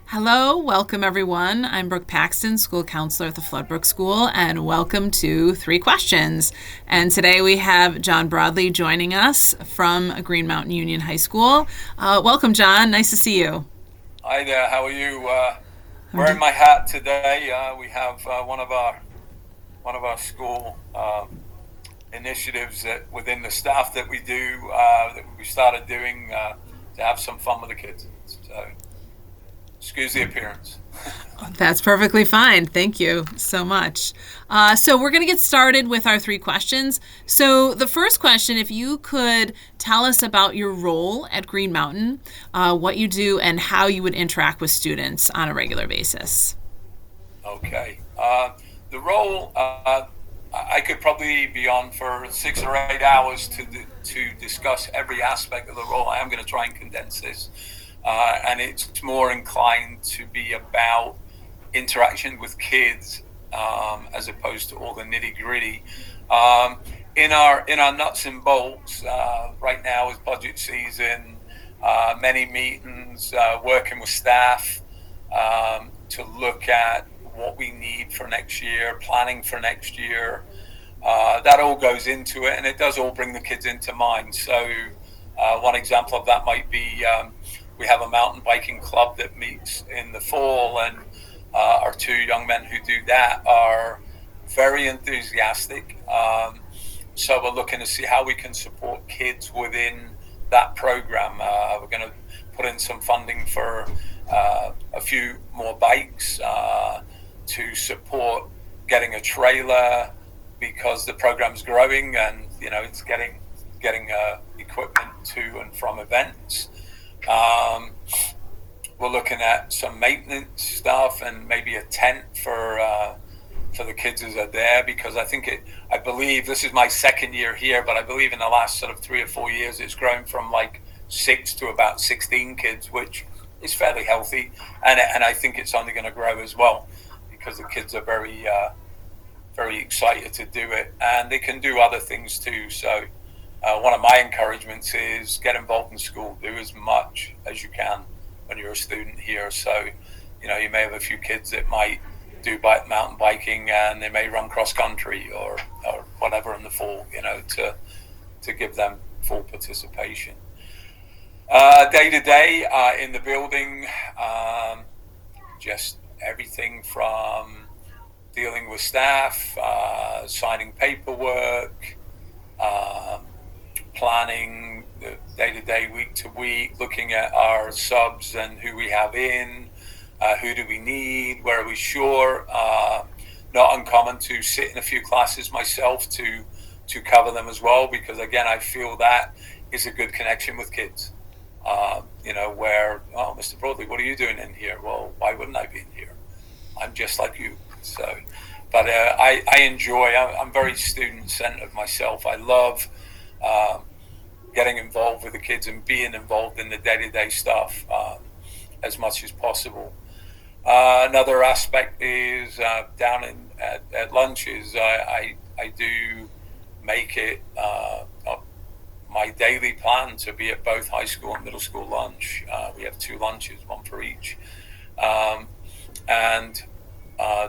Hello, welcome everyone. I'm Brooke Paxton, school counselor at the Floodbrook School, and welcome to Three Questions. And today we have John Broadley joining us from Green Mountain Union High School. Welcome, John. Nice to see you. Hi there, how are you? I'm Wearing d- my hat today. We have one of our school initiatives that within the staff that we do that we started doing to have some fun with the kids. So excuse the appearance. that's perfectly fine. Thank you so much. So we're going to get started with our three questions. So the first question, if you could tell us about your role at Green Mountain, what you do, and how you would interact with students on a regular basis. Okay. The role I could probably be on for 6 or 8 hours to discuss every aspect of the role. I am going to try and condense this, and it's more inclined to be about interaction with kids as opposed to all the nitty gritty. Um, in our nuts and bolts, right now is budget season. Many meetings, working with staff to look at what we need for next year, planning for next year. That all goes into it, and it does all bring the kids into mind. So, one example of that might be we have a mountain biking club that meets in the fall, and our two young men who do that are very enthusiastic. So, we're looking to see how we can support kids within that program. We're going to put in some funding for a few more bikes to support getting a trailer because the program's growing and it's getting equipment to and from events. Um, we're looking at some maintenance stuff and maybe a tent for the kids as they're there because I believe this is my second year here, but I believe in the last sort of 3 or 4 years it's grown from like 6 to about 16 kids, which is fairly healthy, and I think it's only going to grow as well because the kids are very excited to do it, and they can do other things too. So one of my encouragements is get involved in school, do as much as you can when you're a student here. So you may have a few kids that might do mountain biking and they may run cross country or whatever in the fall, to give them full participation. Day to day in the building, just everything from dealing with staff, signing paperwork, um, planning the day to day, week to week, looking at our subs and who we have in, who do we need, where are we short. Not uncommon to sit in a few classes myself to cover them as well, because again, I feel that is a good connection with kids. Where, oh, Mr. Broadley, what are you doing in here? Well, why wouldn't I be in here? I'm just like you. So, but I enjoy. I'm very student centered myself. I love getting involved with the kids and being involved in the day to day stuff as much as possible. Another aspect is down at lunches. I do make it my daily plan to be at both high school and middle school lunch. We have two lunches, one for each. And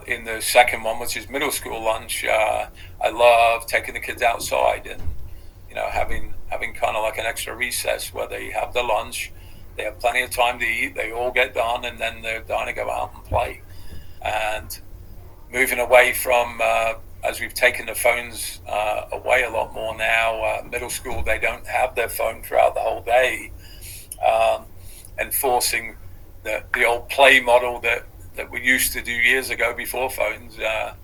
in the second one, which is middle school lunch, I love taking the kids outside and having kind of like an extra recess where they have the lunch, they have plenty of time to eat, they all get done, and then they're done to go out and play. And moving away from as we've taken the phones away a lot more now. Middle school, they don't have their phone throughout the whole day, enforcing the old play model that we used to do years ago before phones. The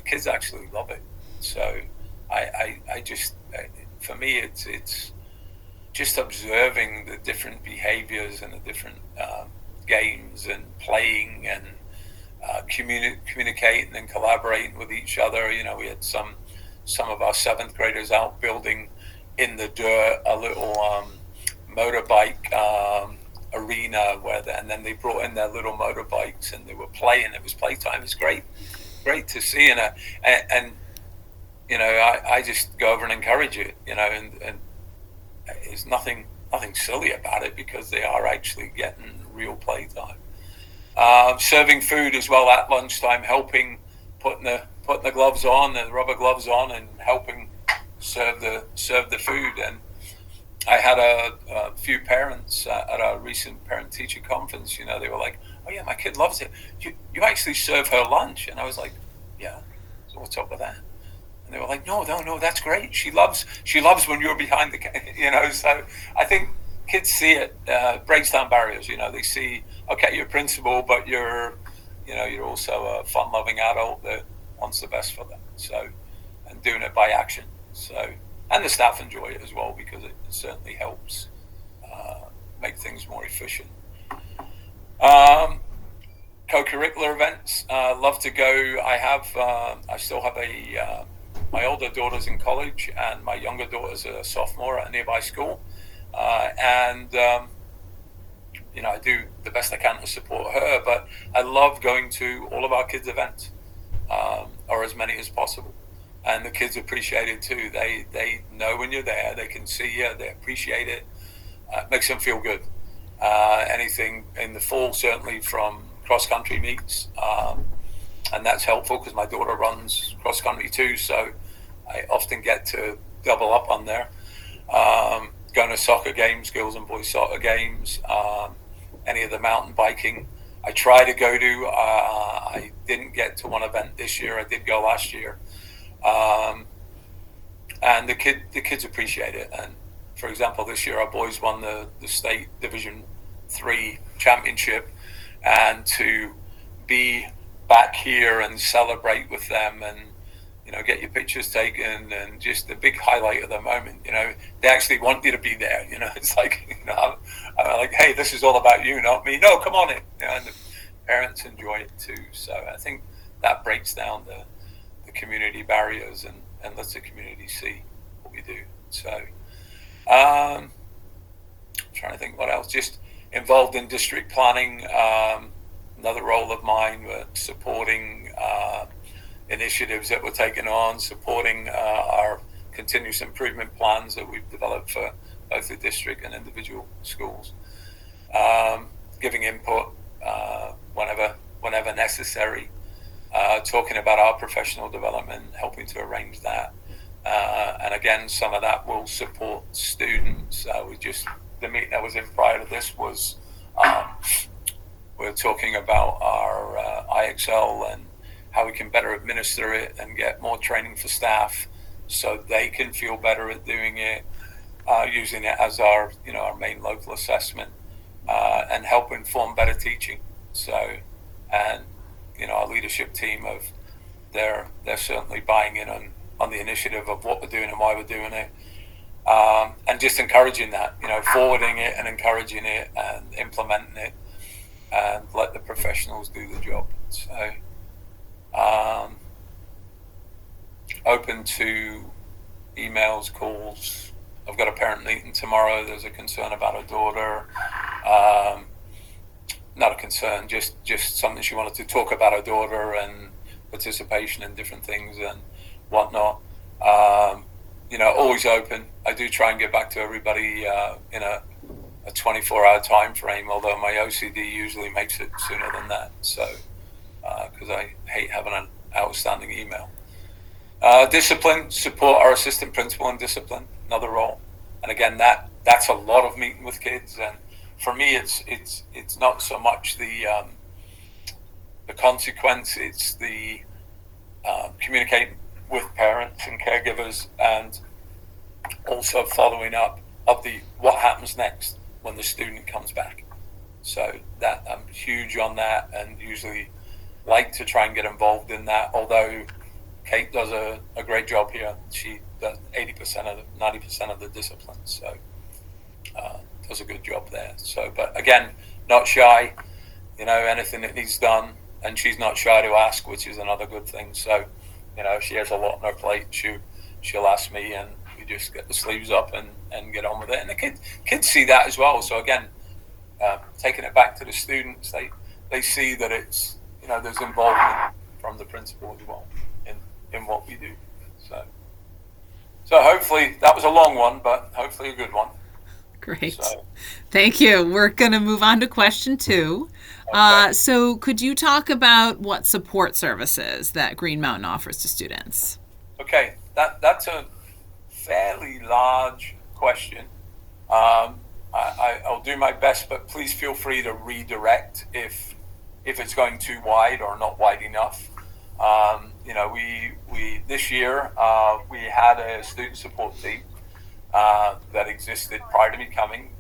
kids actually love it. So I just, for me, it's just observing the different behaviors and the different games and playing and communicating and collaborating with each other. We had some of our seventh graders out building in the dirt a little motorbike arena and then they brought in their little motorbikes and they were playing. It was playtime. It's great to see, and I just go over and encourage it. And there's nothing silly about it because they are actually getting real playtime. Serving food as well at lunchtime, helping putting the gloves on, the rubber gloves on, and helping serve the food. And I had a few parents at a recent parent-teacher conference. They were like, "Oh yeah, my kid loves it. You actually serve her lunch?" And I was like, "Yeah. So what's up with that?" And they were like, "No, no, no. That's great. She loves when you're behind the So I think kids see it, breaks down barriers. They see, okay, you're a principal, but you're also a fun-loving adult that wants the best for them. So, and doing it by action. So, and the staff enjoy it as well because it certainly helps make things more efficient. Co-curricular events, love to go. I still have my older daughter's in college and my younger daughter's a sophomore at a nearby school. And I do the best I can to support her, but I love going to all of our kids' events, or as many as possible. And the kids appreciate it too. They know when you're there, they can see you, they appreciate it. It makes them feel good. Anything in the fall, certainly from cross-country meets, and that's helpful because my daughter runs cross-country too, so I often get to double up on there. Going to soccer games, girls and boys soccer games, any of the mountain biking I try to go to. I didn't get to one event this year. I did go last year. And the kids appreciate it. And for example, this year our boys won the state Division 3 championship, and to be back here and celebrate with them and get your pictures taken, and just the big highlight of the moment. They actually want you to be there. It's like, I'm like, hey, this is all about you, not me. No, come on in. And the parents enjoy it too. So I think that breaks down the community barriers and lets the community see what we do. So I'm trying to think what else. Just involved in district planning. Another role of mine, supporting initiatives that we're taking on, supporting our continuous improvement plans that we've developed for both the district and individual schools, giving input whenever necessary, talking about our professional development, helping to arrange that, and again, some of that will support students. The meeting that was in prior to this was we're talking about our IXL and how we can better administer it and get more training for staff so they can feel better at doing it, using it as our main local assessment, and help inform better teaching. So, and our leadership team they're certainly buying in on the initiative of what we're doing and why we're doing it, and just encouraging that, forwarding it and encouraging it and implementing it, and let the professionals do the job. So open to emails, calls. I've got a parent meeting tomorrow. There's a concern about her daughter. Not a concern, just something she wanted to talk about her daughter and participation in different things and whatnot. Always open. I do try and get back to everybody in a 24-hour time frame, although my OCD usually makes it sooner than that. So, because I hate having an outstanding email. Discipline, support our assistant principal in discipline, another role. And again, that's a lot of meeting with kids. And for me, it's not so much the consequence, it's the communicating with parents and caregivers, and also following up of what happens next when the student comes back. So that I'm huge on that, and usually like to try and get involved in that, although Kate does a great job here. She does 90% of the discipline, so does a good job there. So, but again, not shy, anything that needs done, and she's not shy to ask, which is another good thing. So, if she has a lot on her plate, she'll ask me, and we just get the sleeves up and get on with it. And the kids see that as well. So again, taking it back to the students, they see that it's, there's involvement from the principal as well in what we do. So hopefully that was a long one, but hopefully a good one. Great. Thank you. We're going to move on to question 2. Okay. So could you talk about what support services that Green Mountain offers to students? Okay. That's a fairly large question. I'll do my best, but please feel free to redirect if it's going too wide or not wide enough. We this year we had a student support team that existed prior to me coming.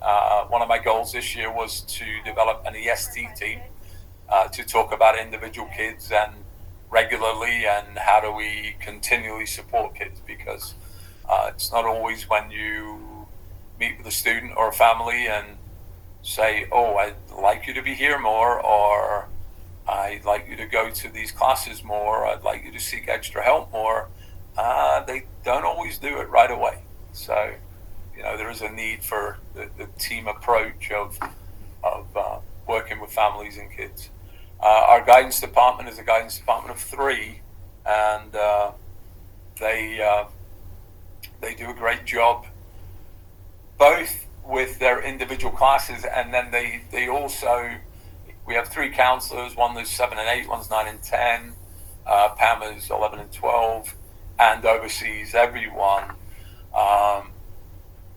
One of my goals this year was to develop an EST team to talk about individual kids and regularly, and how do we continually support kids, because it's not always when you meet with a student or a family and say, oh, I'd like you to be here more, or I'd like you to go to these classes more, I'd like you to seek extra help more. They don't always do it right away. So, there is a need for the team approach of working with families and kids. Our guidance department is a guidance department of 3, and they do a great job, both with their individual classes, and then they also, we have 3 counselors. One is 7 and 8, one's 9 and 10. Pam is 11 and 12, and oversees everyone.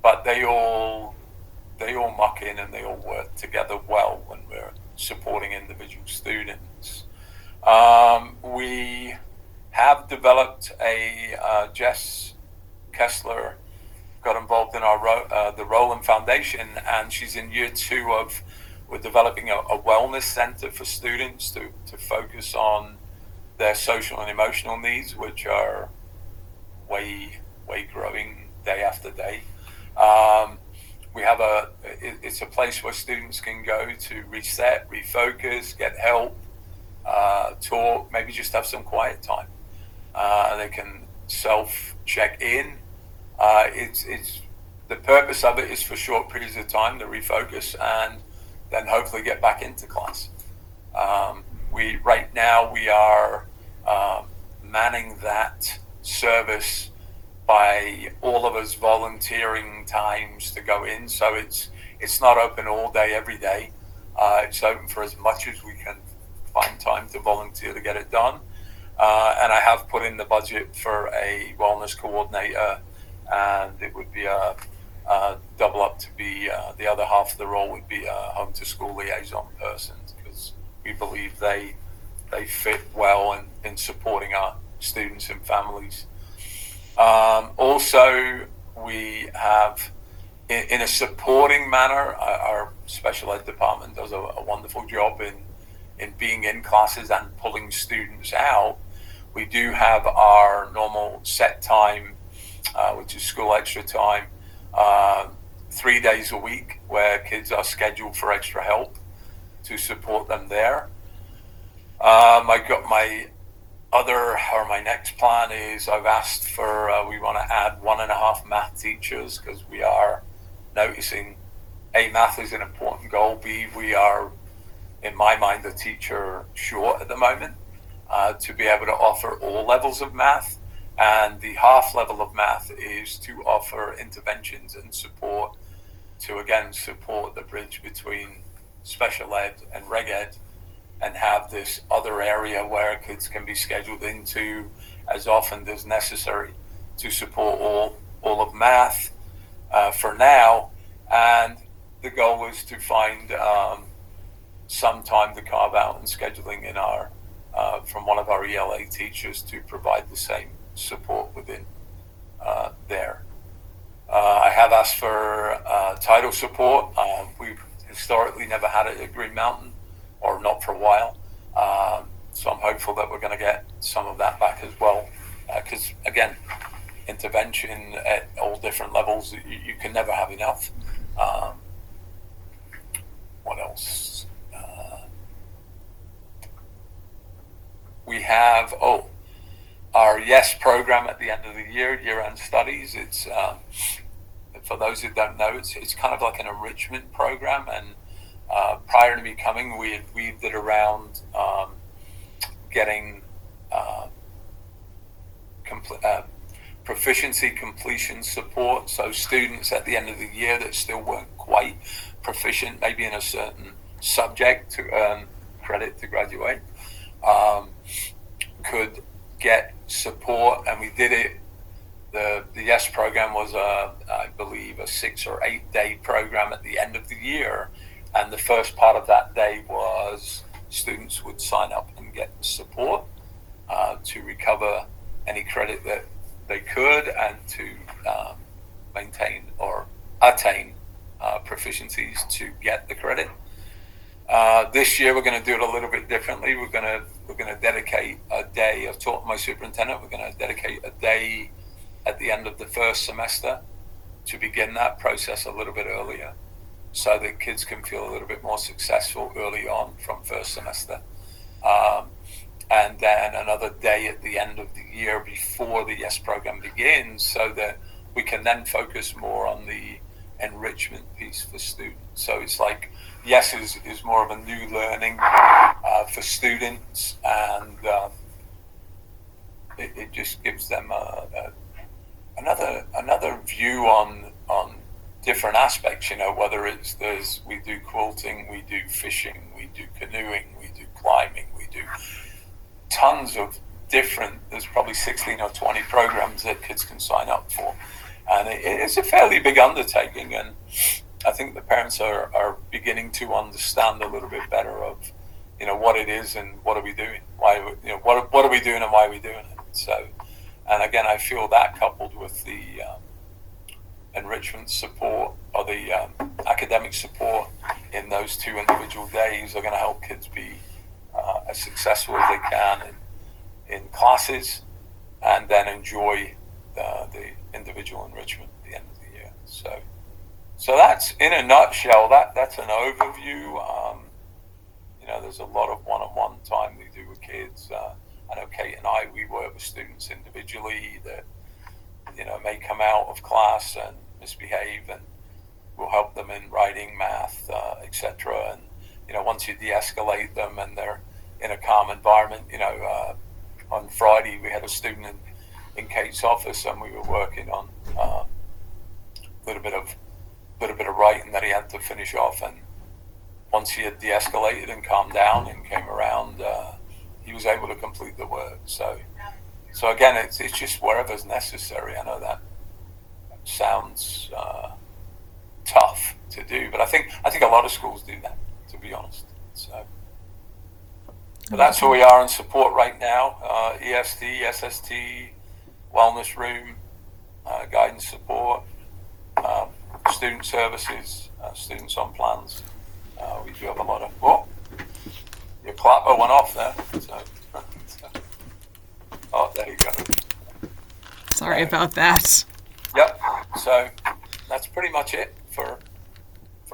But they all muck in, and they all work together well when we're supporting individual students. We have developed Jess Kessler got involved in our the Rowland Foundation, and she's in year 2 of, we're developing a wellness center for students to focus on their social and emotional needs, which are way growing day after day. We have it's a place where students can go to reset, refocus, get help, talk, maybe just have some quiet time. They can self-check in. It's the purpose of it is for short periods of time to refocus and then hopefully get back into class. Right now we are manning that service by all of us volunteering times to go in. So it's not open all day every day. It's open for as much as we can find time to volunteer to get it done. And I have put in the budget for a wellness coordinator, and it would be a double up to be the other half of the role would be a home to school liaison person, because we believe they fit well in supporting our students and families. Also, we have, in a supporting manner, our special ed department does a wonderful job in being in classes and pulling students out. We do have our normal set time, which is school extra time, 3 days a week, where kids are scheduled for extra help to support them there. My next plan is, I've asked for, we want to add 1.5 math teachers, because we are noticing, A, math is an important goal, B, we are, in my mind, a teacher short at the moment, to be able to offer all levels of math. And the half level of math is to offer interventions and support to, again, support the bridge between special ed and reg ed, and have this other area where kids can be scheduled into as often as necessary to support all of math for now. And the goal is to find some time to carve out and scheduling in our from one of our ELA teachers to provide the same support within there. I have asked for title support. We've historically never had it at Green Mountain, or not for a while. So I'm hopeful that we're going to get some of that back as well. Because, again, intervention at all different levels, you can never have enough. What else? We have, our YES program at the end of the year-end studies. It's, for those who don't know, it's kind of like an enrichment program, and prior to me coming, we had weaved it around getting proficiency completion support. So students at the end of the year that still weren't quite proficient, maybe in a certain subject, to earn credit to graduate, could get support, and we did it. The YES program was I believe a 6 or 8 day program at the end of the year, and the first part of that day was students would sign up and get support to recover any credit that they could, and to maintain or attain proficiencies to get the credit. This year we're going to do it a little bit differently. We're going to dedicate a day. I've taught my superintendent we're going to dedicate a day at the end of the first semester to begin that process a little bit earlier, so that kids can feel a little bit more successful early on from first semester. And then another day at the end of the year before the YES program begins, so that we can then focus more on the enrichment piece for students. So it's like YES is more of a new learning for students, and it just gives them another view on different aspects. Whether we do quilting, we do fishing, we do canoeing, we do climbing, we do tons of different. There's probably 16 or 20 programs that kids can sign up for, and it's a fairly big undertaking. And I think the parents are beginning to understand a little bit better of what it is and what are we doing, why what are we doing and why are we doing it. So, and again, I feel that coupled with the enrichment support or the academic support in those 2 individual days are going to help kids be as successful as they can in classes, and then enjoy the individual enrichment at the end of the year. So that's, in a nutshell, that's an overview. There's a lot of one-on-one time we do with kids. I know Kate and we work with students individually that may come out of class and misbehave, and we'll help them in writing, math, etc. And once you de-escalate them and they're in a calm environment, on Friday we had a student in Kate's office, and we were working on a little bit of writing that he had to finish off, and once he had de-escalated and calmed down and came around, he was able to complete the work. So again, it's just wherever's necessary. I know that sounds tough to do, but I think a lot of schools do that, to be honest. So, but that's where we are in support right now. ESD, SST, wellness room, guidance support, student services, students on plans. We do have a lot of. Oh, your clapper went off there. Oh, there you go. Sorry about that. Yep. So that's pretty much it for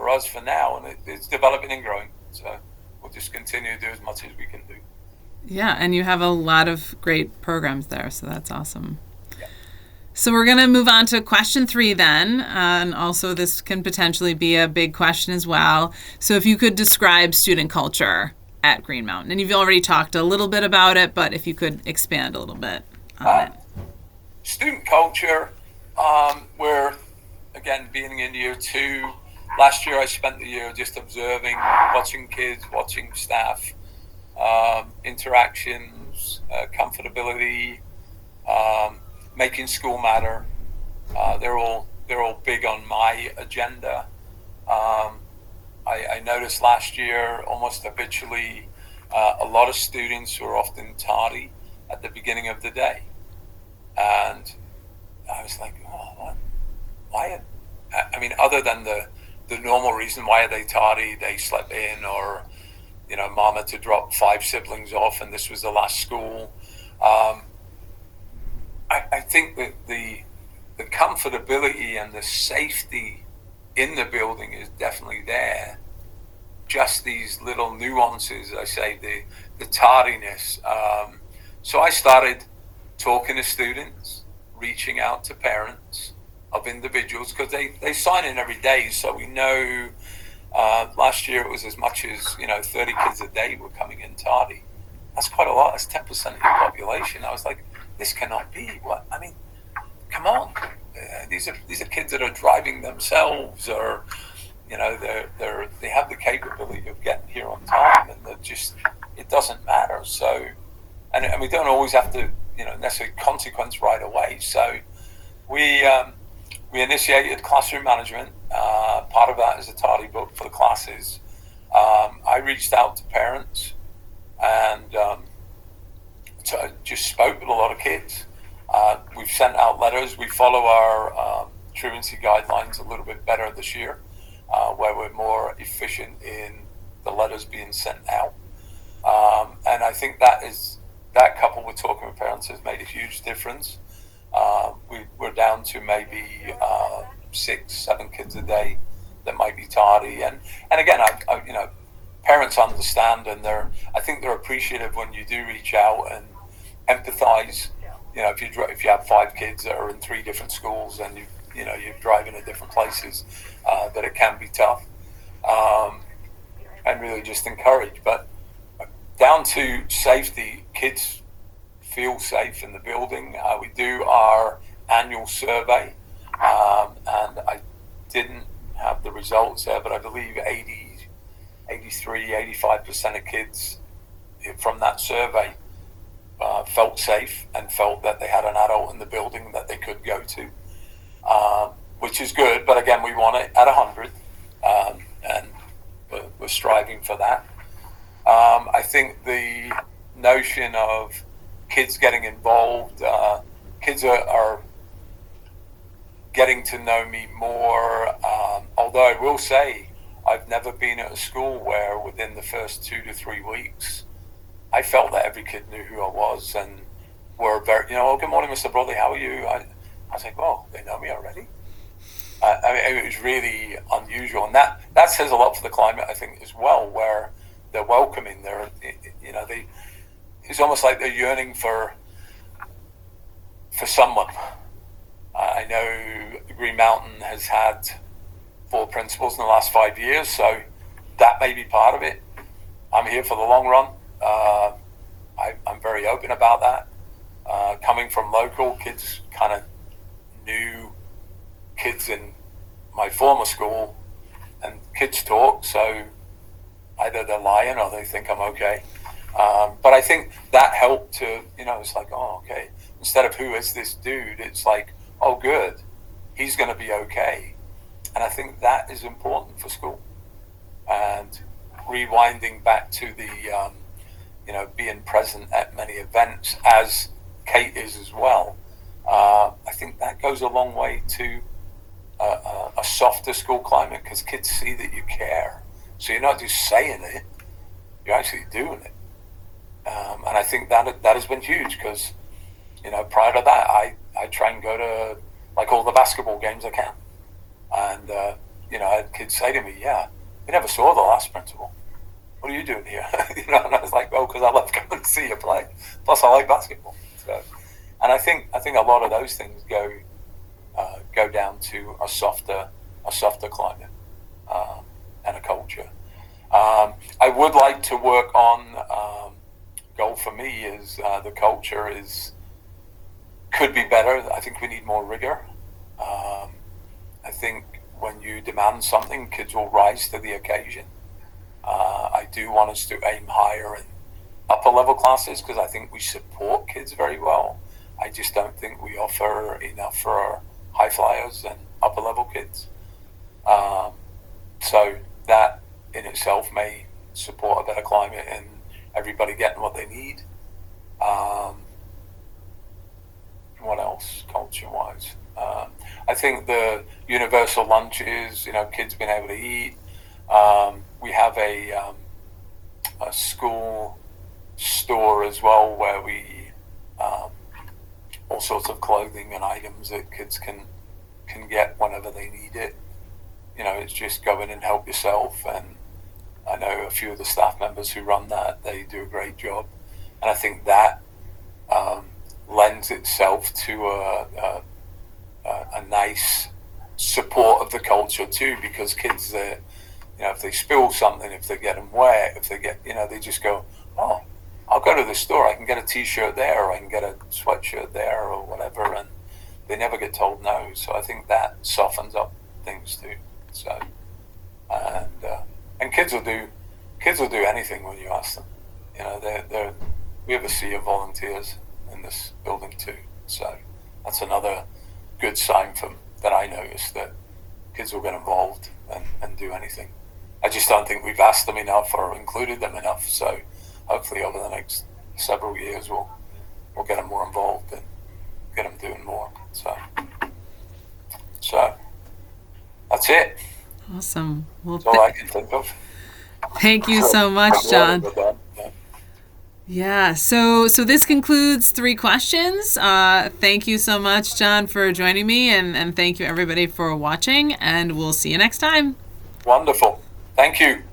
us for now, and it's developing and growing. So we'll just continue to do as much as we can do. Yeah, and you have a lot of great programs there, so that's awesome. So we're going to move on to question 3 then, and also this can potentially be a big question as well. So if you could describe student culture at Green Mountain, and you've already talked a little bit about it, but if you could expand a little bit on it. Student culture, we're, again, being in year 2. Last year I spent the year just observing, watching kids, watching staff, interactions, comfortability, making school matter. They're all big on my agenda. I noticed last year, almost habitually, a lot of students were often tardy at the beginning of the day, and I was like, oh, why? I mean, other than the normal reason, why are they tardy? They slept in, or mom had to drop 5 siblings off, and this was the last school. I think that the comfortability and the safety in the building is definitely there. Just these little nuances, I say, the tardiness. So I started talking to students, reaching out to parents of individuals, because they sign in every day. So we know last year it was as much as 30 kids a day were coming in tardy. That's quite a lot. That's 10% of your population. I was like, this cannot be. What? I mean, come on. These are kids that are driving themselves, or they have the capability of getting here on time, and that just it doesn't matter. So, and we don't always have to necessarily consequence right away. So we we initiated classroom management. Part of that is a tardy book for the classes. I reached out to parents and just spoke with a lot of kids. We've sent out letters. We follow our truancy guidelines a little bit better this year, where we're more efficient in the letters being sent out. And I think that coupled with talking with parents has made a huge difference. We're down to maybe 6, 7 kids a day that might be tardy, and again, parents understand, and I think they're appreciative when you do reach out and empathize. If you have 5 kids that are in 3 different schools and you're driving to different places, that it can be tough, and really just encourage. But down to safety, kids feel safe in the building. We do our annual survey, and I didn't have the results there, but I believe 85% of kids from that survey felt safe and felt that they had an adult in the building that they could go to, which is good. But again, we want it at 100, and we're striving for that. I think the notion of kids getting involved, kids are getting to know me more, although I will say I've never been at a school where within the first 2 to 3 weeks I felt that every kid knew who I was and were very, oh, good morning, Mr. Broadley, how are you? I was like, oh, they know me already? It was really unusual, and that says a lot for the climate, I think, as well, where they're welcoming. It's almost like they're yearning for someone. I know Green Mountain has had 4 principals in the last 5 years, so that may be part of it. I'm here for the long run. I'm very open about that. Coming from local, kids kind of knew kids in my former school, and kids talk, so either they're lying or they think I'm okay. But I think that helped to, it's like, oh, okay. Instead of who is this dude, it's like, oh, good, he's going to be okay. And I think that is important for school. And rewinding back to the, being present at many events, as Kate is as well, I think that goes a long way to a softer school climate, because kids see that you care. So you're not just saying it, you're actually doing it. And I think that has been huge, because, prior to that, I try and go to like all the basketball games I can. And, I had kids say to me, yeah, we never saw the last principal. What are you doing here? And I was like, well, because I love coming to see you play. Plus, I like basketball. So, and I think a lot of those things go down to a softer climate, and a culture. I would like to work on, goal for me is the culture could be better. I think we need more rigor. I think when you demand something, kids will rise to the occasion. I do want us to aim higher in upper level classes, because I think we support kids very well. I just don't think we offer enough for our high flyers and upper level kids. So that in itself may support a better climate and everybody getting what they need. What else, culture-wise? I think the universal lunches, kids being able to eat. We have a school store as well, where we all sorts of clothing and items that kids can get whenever they need it. It's just go in and help yourself. And I know a few of the staff members who run that, they do a great job. And I think that lends itself to a nice support of the culture too, because kids, if they spill something, if they get them wet, if they get, they just go, oh, I'll go to the store, I can get a t-shirt there, or I can get a sweatshirt there, or whatever, and they never get told no. So I think that softens up things too. So and kids will do anything when you ask them. You know, we have a sea of volunteers in this building too, so that's another good sign that I noticed, that kids will get involved and do anything. I just don't think we've asked them enough or included them enough. So hopefully over the next several years we'll get them more involved and get them doing more. So that's it. Awesome. Well, That's all I can think of. thank you so much, John. Yeah, so this concludes 3 questions. Thank you so much, John, for joining me, and thank you everybody for watching, and we'll see you next time. Wonderful. Thank you.